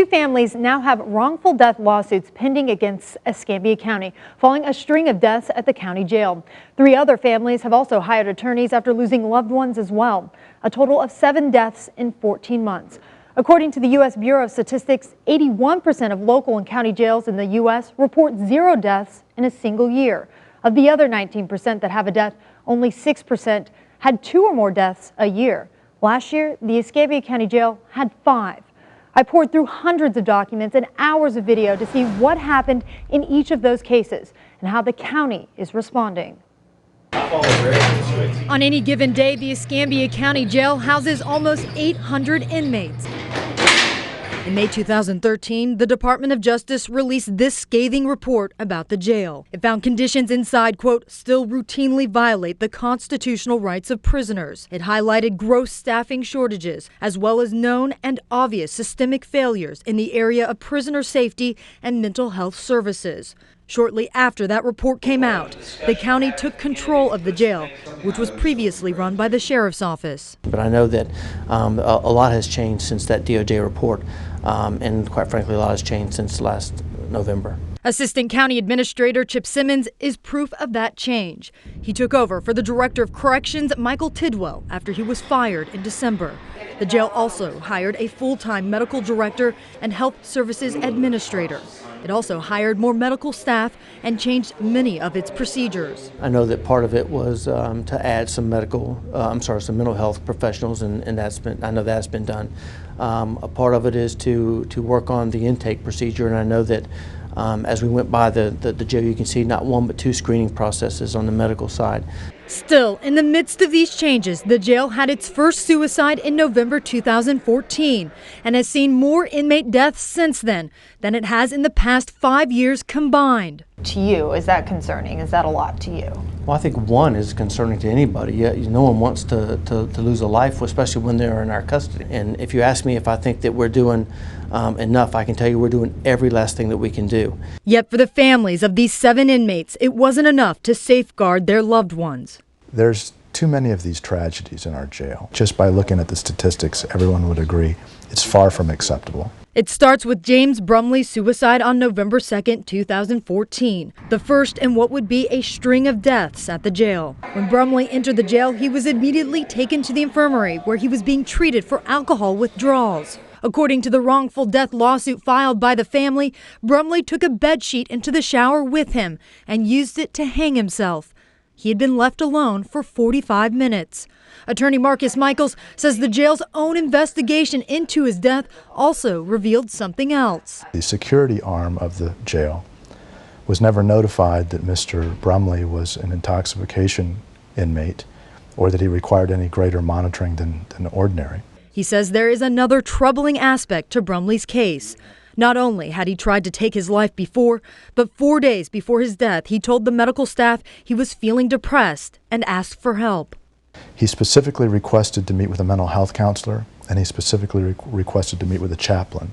families now have wrongful death lawsuits pending against Escambia County, following a string of deaths at the county jail. 3 other families have also hired attorneys after losing loved ones as well. A total of 7 deaths in 14 months. According to the U.S. Bureau of Statistics, 81% of local and county jails in the U.S. report 0 deaths in a single year. Of the other 19% that have a death, only 6% had 2 or more deaths a year. Last year, the Escambia County Jail had 5. I poured through hundreds of documents and hours of video to see what happened in each of those cases and how the county is responding. On any given day, the Escambia County Jail houses almost 800 inmates. In May 2013, the Department of Justice released this scathing report about the jail. It found conditions inside, quote, still routinely violate the constitutional rights of prisoners. It highlighted gross staffing shortages, as well as known and obvious systemic failures in the area of prisoner safety and mental health services. Shortly after that report came out, the county took control of the jail, which was previously run by the sheriff's office. But I know that a lot has changed since that DOJ report, and quite frankly, a lot has changed since last November. Assistant County Administrator Chip Simmons is proof of that change. He took over for the Director of Corrections, Michael Tidwell, after he was fired in December. The jail also hired a full-time medical director and health services administrator. It also hired more medical staff and changed many of its procedures. I know that part of it was to add some some mental health professionals, and I know that's been done. A part of it is to work on the intake procedure, and I know that as we went by the jail, you can see not 1 but 2 screening processes on the medical side. Still, in the midst of these changes, the jail had its first suicide in November 2014 and has seen more inmate deaths since then than it has in the past 5 years combined. To you, is that concerning? Is that a lot to you? Well, I think 1 is concerning to anybody. No one wants to lose a life, especially when they're in our custody. And if you ask me if I think that we're doing enough, I can tell you we're doing every last thing that we can do. Yet for the families of these 7 inmates, it wasn't enough to safeguard their loved ones. There's too many of these tragedies in our jail. Just by looking at the statistics, everyone would agree it's far from acceptable. It starts with James Brumley's suicide on November 2nd, 2014, the first in what would be a string of deaths at the jail. When Brumley entered the jail, he was immediately taken to the infirmary where he was being treated for alcohol withdrawals. According to the wrongful death lawsuit filed by the family, Brumley took a bedsheet into the shower with him and used it to hang himself. He had been left alone for 45 minutes. Attorney Marcus Michaels says the jail's own investigation into his death also revealed something else. The security arm of the jail was never notified that Mr. Brumley was an intoxication inmate or that he required any greater monitoring than ordinary. He says there is another troubling aspect to Brumley's case. Not only had he tried to take his life before, but 4 days before his death, he told the medical staff he was feeling depressed and asked for help. He specifically requested to meet with a mental health counselor, and he specifically requested to meet with a chaplain.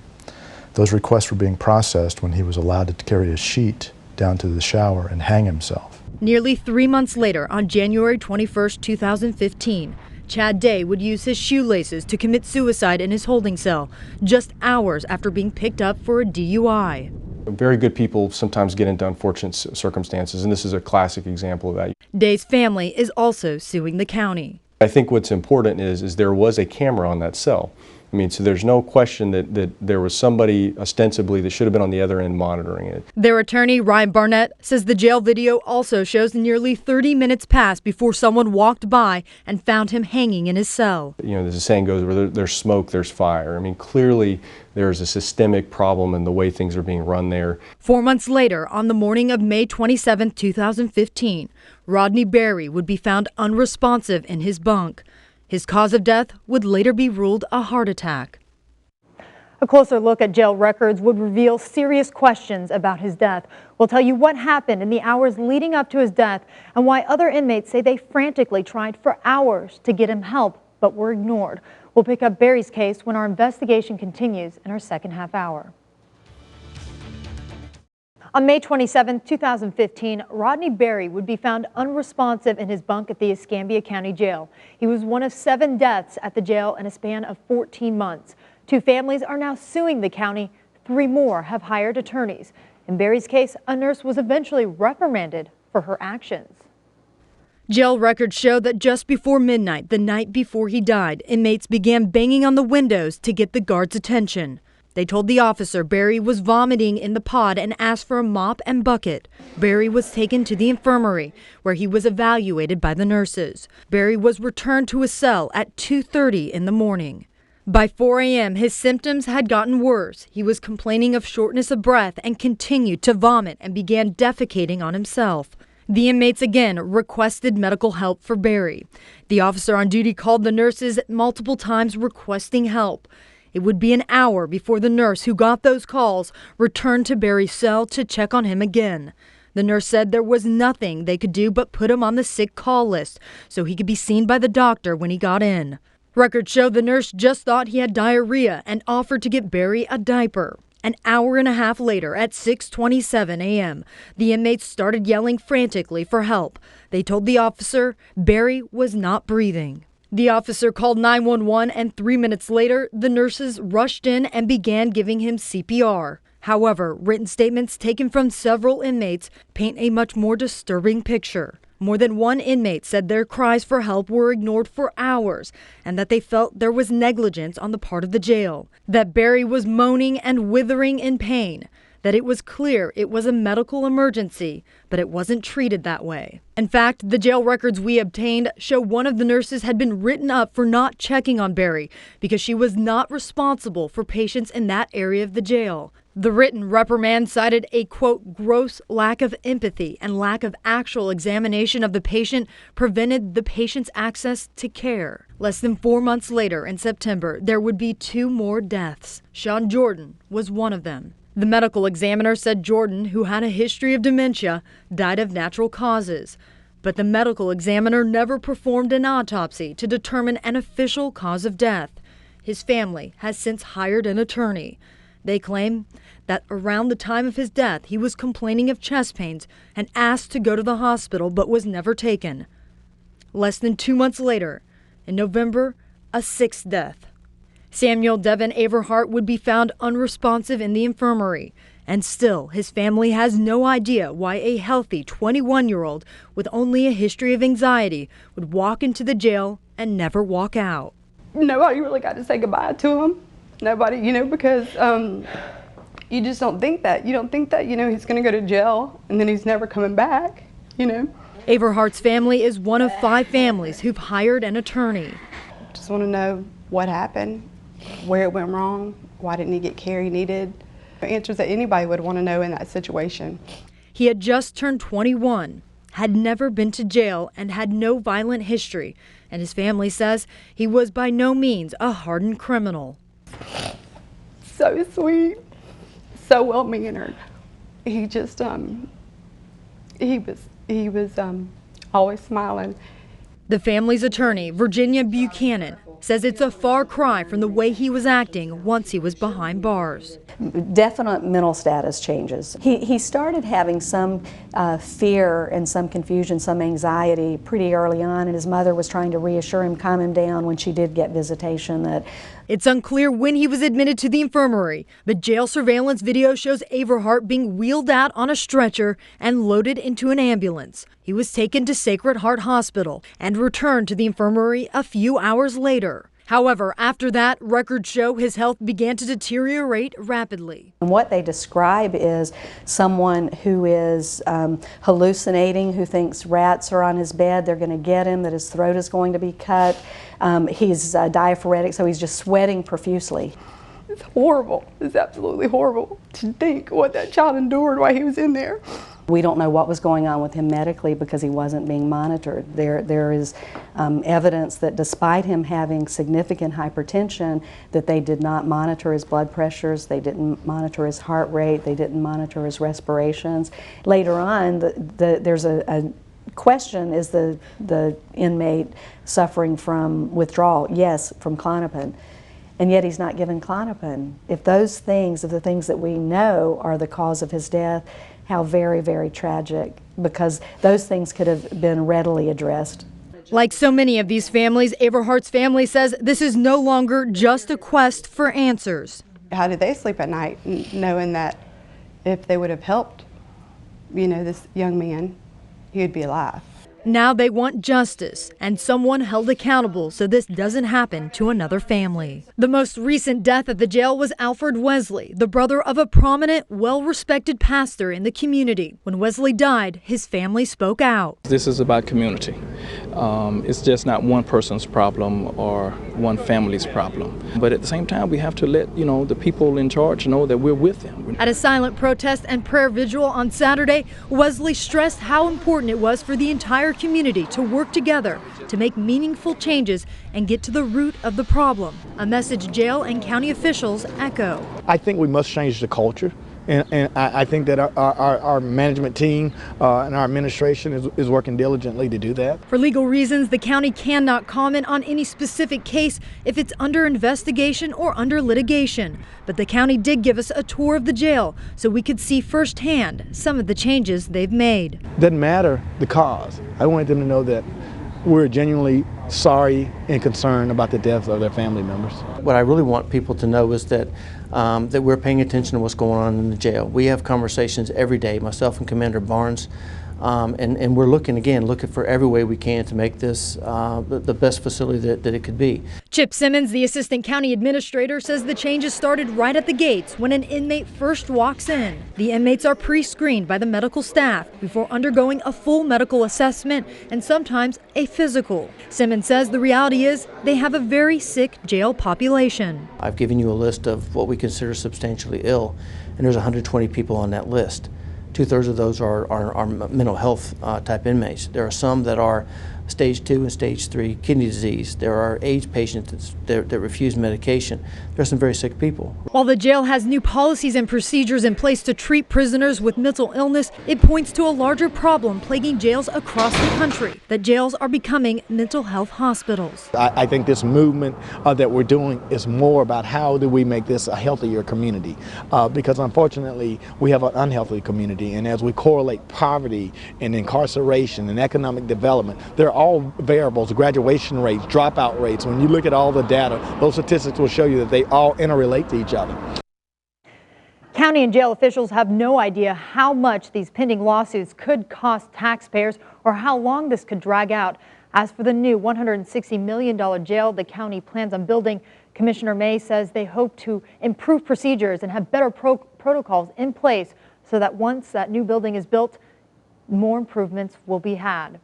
Those requests were being processed when he was allowed to carry a sheet down to the shower and hang himself. Nearly 3 months later, on January 21st, 2015, Chad Day would use his shoelaces to commit suicide in his holding cell, just hours after being picked up for a DUI. Very good people sometimes get into unfortunate circumstances, and this is a classic example of that. Day's family is also suing the county. I think what's important is there was a camera on that cell. I mean, so there's no question that there was somebody ostensibly that should have been on the other end monitoring it. Their attorney, Ryan Barnett, says the jail video also shows nearly 30 minutes passed before someone walked by and found him hanging in his cell. You know, there's a saying goes, where there's smoke, there's fire. I mean, clearly there's a systemic problem in the way things are being run there. 4 months later, on the morning of May 27, 2015, Rodney Berry would be found unresponsive in his bunk. His cause of death would later be ruled a heart attack. A closer look at jail records would reveal serious questions about his death. We'll tell you what happened in the hours leading up to his death and why other inmates say they frantically tried for hours to get him help but were ignored. We'll pick up Barry's case when our investigation continues in our second half hour. On May 27, 2015, Rodney Berry would be found unresponsive in his bunk at the Escambia County Jail. He was one of 7 deaths at the jail in a span of 14 months. 2 families are now suing the county 3 more have hired attorneys. In Barry's case, a nurse was eventually reprimanded for her actions. Jail records show that just before midnight, the night before he died, inmates began banging on the windows to get the guards' attention. They told the officer Barry was vomiting in the pod and asked for a mop and bucket. Barry was taken to the infirmary, where he was evaluated by the nurses. Barry was returned to his cell at 2:30 in the morning. By 4 a.m., his symptoms had gotten worse. He was complaining of shortness of breath and continued to vomit and began defecating on himself. The inmates again requested medical help for Barry. The officer on duty called the nurses multiple times requesting help. It would be an hour before the nurse who got those calls returned to Barry's cell to check on him again. The nurse said there was nothing they could do but put him on the sick call list so he could be seen by the doctor when he got in. Records show the nurse just thought he had diarrhea and offered to get Barry a diaper. An hour and a half later, at 6:27 a.m., the inmates started yelling frantically for help. They told the officer Barry was not breathing. The officer called 911, and 3 minutes later, the nurses rushed in and began giving him CPR. However, written statements taken from several inmates paint a much more disturbing picture. More than one inmate said their cries for help were ignored for hours and that they felt there was negligence on the part of the jail, that Barry was moaning and withering in pain, that it was clear it was a medical emergency, but it wasn't treated that way. In fact, the jail records we obtained show one of the nurses had been written up for not checking on Barry because she was not responsible for patients in that area of the jail. The written reprimand cited a, quote, gross lack of empathy and lack of actual examination of the patient prevented the patient's access to care. Less than 4 months later, in September, there would be 2 more deaths. Sean Jordan was one of them. The medical examiner said Jordan, who had a history of dementia, died of natural causes. But the medical examiner never performed an autopsy to determine an official cause of death. His family has since hired an attorney. They claim that around the time of his death, he was complaining of chest pains and asked to go to the hospital but was never taken. Less than 2 months later, in November, a 6th death. Samuel Devin Averhart would be found unresponsive in the infirmary, and still his family has no idea why a healthy 21-year-old with only a history of anxiety would walk into the jail and never walk out. Nobody really got to say goodbye to him. Nobody, because you just don't think that. You don't think that, he's going to go to jail and then he's never coming back, Averhart's family is one of 5 families who've hired an attorney. Just want to know what happened, where it went wrong, why didn't he get care he needed. Answers that anybody would want to know in that situation. He had just turned 21, had never been to jail, and had no violent history. And his family says he was by no means a hardened criminal. So sweet, so well-mannered. He just, he was always smiling. The family's attorney, Virginia Buchanan, says it's a far cry from the way he was acting once he was behind bars. Definite mental status changes. He started having some fear and some confusion, some anxiety pretty early on, and his mother was trying to reassure him, calm him down when she did get visitation. That it's unclear when he was admitted to the infirmary, but jail surveillance video shows Averhart being wheeled out on a stretcher and loaded into an ambulance. He was taken to Sacred Heart Hospital and returned to the infirmary a few hours later. However, after that, records show his health began to deteriorate rapidly. And what they describe is someone who is hallucinating, who thinks rats are on his bed, they're going to get him, that his throat is going to be cut. He's diaphoretic, so he's just sweating profusely. It's horrible. It's absolutely horrible to think what that child endured while he was in there. We don't know what was going on with him medically because he wasn't being monitored. There is evidence that despite him having significant hypertension, that they did not monitor his blood pressures, they didn't monitor his heart rate, they didn't monitor his respirations. Later on, there's a question, is the inmate suffering from withdrawal? Yes, from Klonopin. And yet he's not given Klonopin. If those things, if the things that we know are the cause of his death, how very, very tragic, because those things could have been readily addressed. Like so many of these families, Averhart's family says this is no longer just a quest for answers. how did they sleep at night, knowing that if they would have helped, you know, this young man, he would be alive. Now they want justice and someone held accountable so this doesn't happen to another family. The most recent death at the jail was Alfred Wesley, the brother of a prominent, well-respected pastor in the community. When Wesley died, his family spoke out. This is about community. It's just not one person's problem or one family's problem. But at the same time, we have to let, the people in charge know that we're with them. At a silent protest and prayer vigil on Saturday, Wesley stressed how important it was for the entire community to work together to make meaningful changes and get to the root of the problem, a message jail and county officials echo. I think we must change the culture, and I think that our management team and our administration is working diligently to do that. For legal reasons, the county cannot comment on any specific case if it's under investigation or under litigation. But the county did give us a tour of the jail so we could see firsthand some of the changes they've made. Doesn't matter the cause. I want them to know that we're genuinely sorry and concerned about the deaths of their family members. What I really want people to know is that that we're paying attention to what's going on in the jail. We have conversations every day, myself and Commander Barnes, and we're looking for every way we can to make this the best facility that it could be. Chip Simmons, the assistant county administrator, says the changes started right at the gates when an inmate first walks in. The inmates are pre-screened by the medical staff before undergoing a full medical assessment and sometimes a physical. Simmons says the reality is they have a very sick jail population. I've given you a list of what we consider substantially ill, and there's 120 people on that list. 2/3 of those are mental health type inmates. There are some that are stage 2 and stage 3 kidney disease. There are AIDS patients that refuse medication. There are some very sick people. While the jail has new policies and procedures in place to treat prisoners with mental illness, it points to a larger problem plaguing jails across the country, that jails are becoming mental health hospitals. I think this movement that we're doing is more about how do we make this a healthier community, because unfortunately we have an unhealthy community, and as we correlate poverty and incarceration and economic development, there are all variables, graduation rates, dropout rates. When you look at all the data, those statistics will show you that they all interrelate to each other. County and jail officials have no idea how much these pending lawsuits could cost taxpayers or how long this could drag out. As for the new $160 million jail the county plans on building, Commissioner May says they hope to improve procedures and have better protocols in place so that once that new building is built, more improvements will be had.